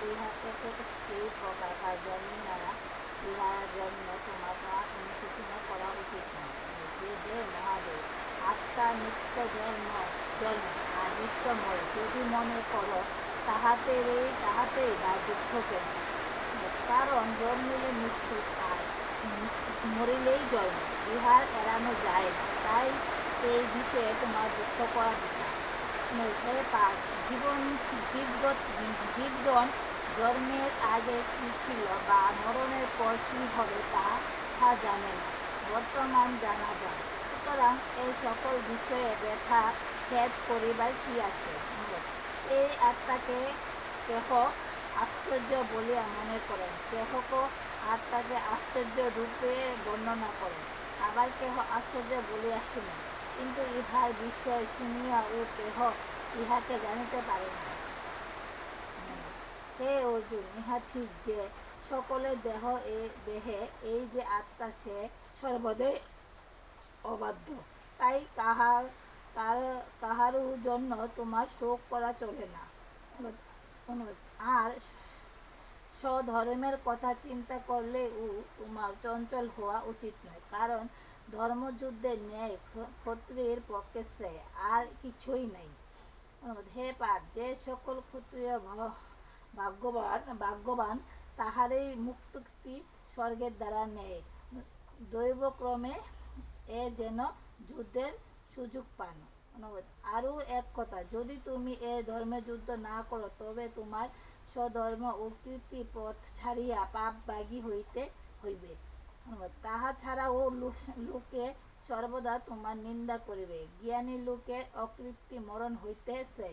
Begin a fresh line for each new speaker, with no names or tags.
ইহাতে সেই প্রকার জন্মিনা ইহার জন্য তোমার অনুশোচনা করা উচিত নয়। যে মহাদেব আত্মা নিত্য জন্ম আর নিত্যময় যদি মনে করো, তাহাতেই বা দুঃখ কেন? কারণ জন্মিলে মৃত্যু, আর মরিলেই জন্ম, ইহার এড়ানো যায় না। তাই এই বিষয়ে তোমার দুঃখ করা দরকার। জীবগণ জন্মের আগে কি ছিল বা মরণের পর কি হবে তা জানে না, বর্তমান জানা যায়। সুতরাং এই সকল বিষয়ে ব্যথা খেদ করিবার কি আছে? এই আত্মাকে কেহ আশ্চর্য বলিয়া মনে করেন, কেহ আত্মাকে আশ্চর্য রূপে বর্ণনা করেন, আবার কেহ আশ্চর্য বলিয়া শুনেন, কিন্তু ইহার বিষয় শুনিয়াও কেহ ইহাকে জানিতে পারে না। হে অর্জুন, ইহা ঠিক যে সকলের দেহে এই যে আত্মা, সে সর্বদাই অবাধ্য। তাই কাহারও জন্য তোমার শোক করা চলে না। আর স্বধর্মের কথা চিন্তা করলেও তোমার চঞ্চল হওয়া উচিত নয়, কারণ ধর্মযুদ্ধের ন্যায় ক্ষত্রিয়ের পক্ষে সে আর কিছুই নাই। হে পার্থ, যে সকল ক্ষত্রিয় ভাগ্যবান, তাহারই মুক্তি স্বর্গের দ্বারা নেয়। দৈবক্রমে এ যেন যুদ্ধের সুযোগ পান। আরও এক কথা, যদি তুমি এ ধর্মে যুদ্ধ না করো, তবে তোমার স্বধর্ম ও কীর্তি পথ ছাড়িয়া পাপভাগী হইতে হইবে। তাহা ছাড়াও লোকে সর্বদা তোমার নিন্দা করিবে। জ্ঞানী লোকের অকৃত্রিম মরণ হইতেছে